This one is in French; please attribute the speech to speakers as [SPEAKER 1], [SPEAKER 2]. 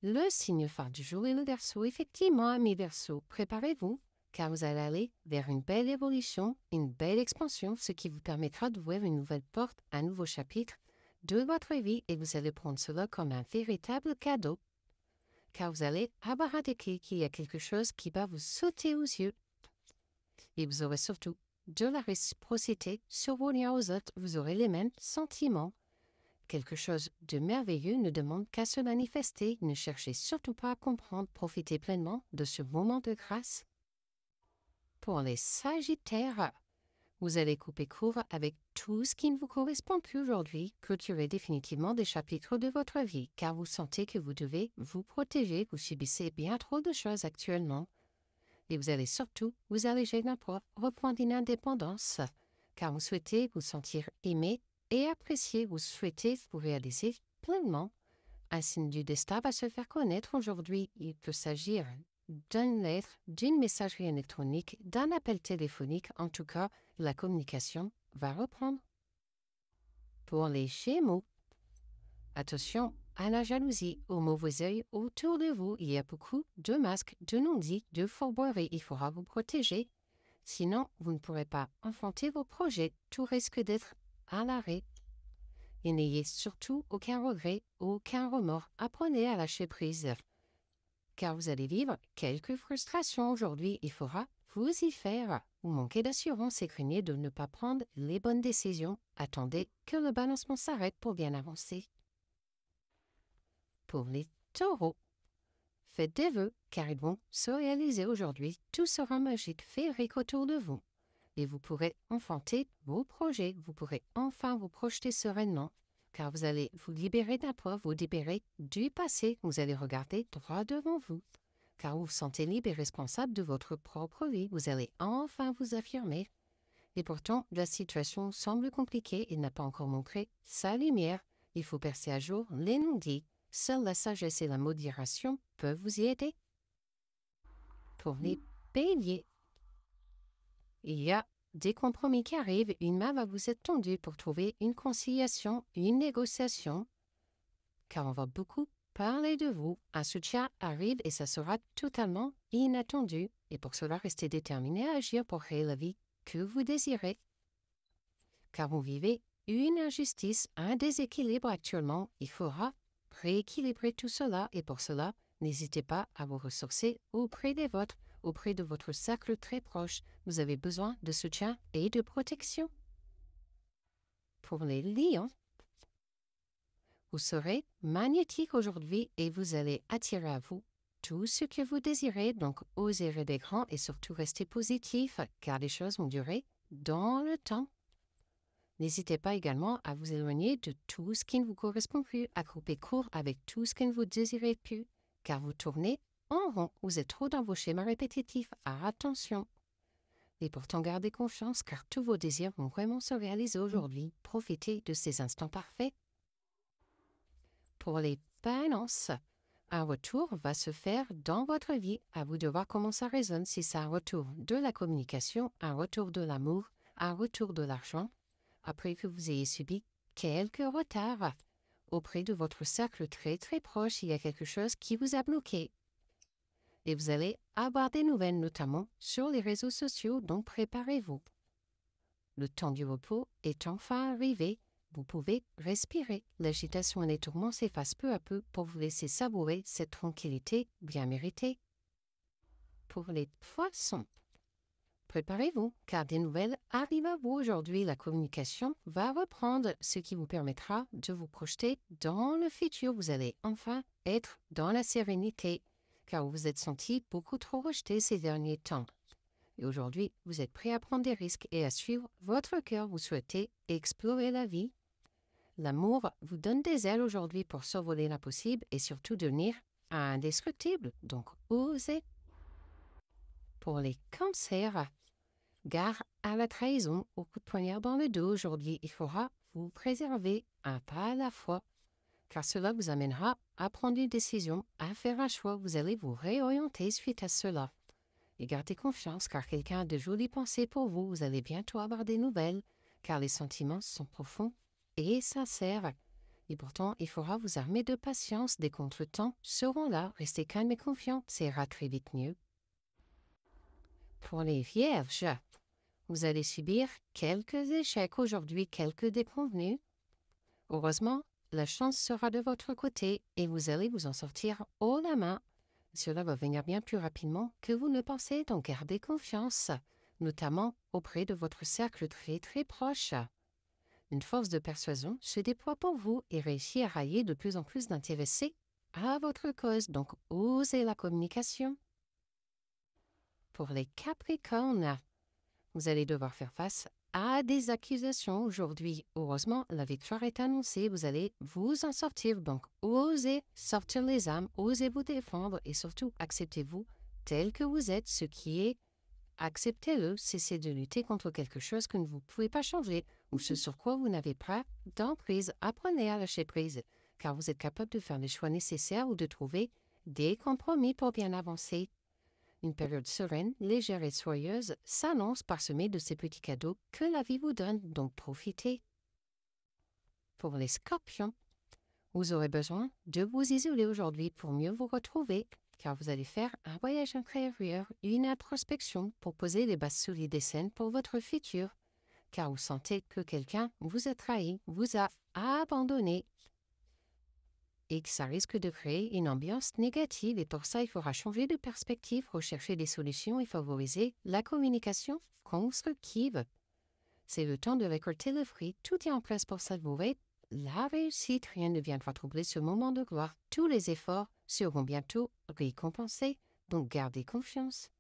[SPEAKER 1] Le signe phare du jour est le Verseau. Effectivement, amis Verseau, préparez-vous, car vous allez aller vers une belle évolution, une belle expansion, ce qui vous permettra d'ouvrir une nouvelle porte, un nouveau chapitre de votre vie, et vous allez prendre cela comme un véritable cadeau, car vous allez avoir indiqué qu'il y a quelque chose qui va vous sauter aux yeux, et vous aurez surtout de la réciprocité sur vos liens aux autres, vous aurez les mêmes sentiments. Quelque chose de merveilleux ne demande qu'à se manifester. Ne cherchez surtout pas à comprendre. Profitez pleinement de ce moment de grâce. Pour les Sagittaires, vous allez couper court avec tout ce qui ne vous correspond plus aujourd'hui. Clôturez définitivement des chapitres de votre vie, car vous sentez que vous devez vous protéger. Vous subissez bien trop de choses actuellement. Et vous allez surtout vous alléger d'un poids, reprendre une indépendance, car vous souhaitez vous sentir aimé et apprécié. Vous souhaitez vous réaliser pleinement. Un signe du destin va se faire connaître aujourd'hui. Il peut s'agir d'une lettre, d'une messagerie électronique, d'un appel téléphonique. En tout cas, la communication va reprendre. Pour les Gémeaux, attention à la jalousie, aux mauvais œil autour de vous. Il y a beaucoup de masques, de non-dits, de fourberies. Il faudra vous protéger. Sinon, vous ne pourrez pas enfanter vos projets. Tout risque d'être à l'arrêt. Et n'ayez surtout aucun regret, aucun remords. Apprenez à lâcher prise. Car vous allez vivre quelques frustrations aujourd'hui. Il faudra vous y faire. Vous manquez d'assurance et craignez de ne pas prendre les bonnes décisions. Attendez que le balancement s'arrête pour bien avancer. Pour les taureaux, faites des vœux, car ils vont se réaliser aujourd'hui. Tout sera magique, féerique autour de vous. Et vous pourrez enfanter vos projets. Vous pourrez enfin vous projeter sereinement, car vous allez vous libérer d'un poids, vous libérer du passé. Vous allez regarder droit devant vous, car vous vous sentez libre et responsable de votre propre vie. Vous allez enfin vous affirmer. Et pourtant, la situation semble compliquée et n'a pas encore montré sa lumière. Il faut percer à jour les non-dits. Seule la sagesse et la modération peuvent vous y aider. Pour les béliers, il y a des compromis qui arrivent. Une main va vous être tendue pour trouver une conciliation, une négociation, car on va beaucoup parler de vous. Un soutien arrive et ça sera totalement inattendu. Et pour cela, restez déterminé à agir pour créer la vie que vous désirez. Car vous vivez une injustice, un déséquilibre actuellement. Il faudra rééquilibrer tout cela et pour cela, n'hésitez pas à vous ressourcer auprès des vôtres, auprès de votre cercle très proche. Vous avez besoin de soutien et de protection. Pour les lions, vous serez magnétique aujourd'hui et vous allez attirer à vous tout ce que vous désirez. Donc, osez rêver grand et surtout restez positif, car les choses vont durer dans le temps. N'hésitez pas également à vous éloigner de tout ce qui ne vous correspond plus, à couper court avec tout ce que ne vous désirez plus, car vous tournez en rond. Vous êtes trop dans vos schémas répétitifs. Attention. Et pourtant, gardez confiance, car tous vos désirs vont vraiment se réaliser aujourd'hui. Profitez de ces instants parfaits. Pour les balances, un retour va se faire dans votre vie. À vous de voir comment ça résonne. Si c'est un retour de la communication, un retour de l'amour, un retour de l'argent, après que vous ayez subi quelques retards auprès de votre cercle très très proche, il y a quelque chose qui vous a bloqué. Et vous allez avoir des nouvelles, notamment sur les réseaux sociaux, donc préparez-vous. Le temps du repos est enfin arrivé. Vous pouvez respirer. L'agitation et les tourments s'effacent peu à peu pour vous laisser savourer cette tranquillité bien méritée. Pour les poissons, préparez-vous, car des nouvelles arrivent à vous aujourd'hui. La communication va reprendre, ce qui vous permettra de vous projeter dans le futur. Vous allez enfin être dans la sérénité, car vous vous êtes senti beaucoup trop rejeté ces derniers temps. Et aujourd'hui, vous êtes prêt à prendre des risques et à suivre votre cœur. Vous souhaitez explorer la vie. L'amour vous donne des ailes aujourd'hui pour survoler l'impossible et surtout devenir indestructible. Donc, osez. Pour les cancers, gare à la trahison, au coup de poignard dans le dos aujourd'hui. Il faudra vous préserver un pas à la fois, car cela vous amènera à prendre une décision, à faire un choix. Vous allez vous réorienter suite à cela. Et gardez confiance, car quelqu'un a de jolies pensées pour vous. Vous allez bientôt avoir des nouvelles, car les sentiments sont profonds et sincères. Et pourtant, il faudra vous armer de patience. Des contretemps seront là. Restez calme et confiant. Ça ira très vite mieux. Pour les vierges, vous allez subir quelques échecs aujourd'hui, quelques déconvenus. Heureusement, la chance sera de votre côté et vous allez vous en sortir haut la main. Cela va venir bien plus rapidement que vous ne pensez, donc gardez confiance, notamment auprès de votre cercle très très proche. Une force de persuasion se déploie pour vous et réussit à railler de plus en plus d'intéressés à votre cause, donc osez la communication. Pour les Capricornes, vous allez devoir faire face à des accusations aujourd'hui. Heureusement, la victoire est annoncée. Vous allez vous en sortir. Donc, osez sortir les armes, osez vous défendre et surtout, acceptez-vous tel que vous êtes. Ce qui est, acceptez-le. Cessez de lutter contre quelque chose que vous ne pouvez pas changer ou ce sur quoi vous n'avez pas d'emprise. Apprenez à lâcher prise, car vous êtes capable de faire les choix nécessaires ou de trouver des compromis pour bien avancer. Une période sereine, légère et soyeuse s'annonce parsemée de ces petits cadeaux que la vie vous donne, donc profitez. Pour les scorpions, vous aurez besoin de vous isoler aujourd'hui pour mieux vous retrouver, car vous allez faire un voyage intérieur, une introspection pour poser les bases solides et saines pour votre futur, car vous sentez que quelqu'un vous a trahi, vous a abandonné, et que ça risque de créer une ambiance négative. Et pour ça, il faudra changer de perspective, rechercher des solutions et favoriser la communication constructive. C'est le temps de récolter le fruit. Tout est en place pour savourer la réussite. Rien ne viendra troubler ce moment de gloire. Tous les efforts seront bientôt récompensés. Donc gardez confiance.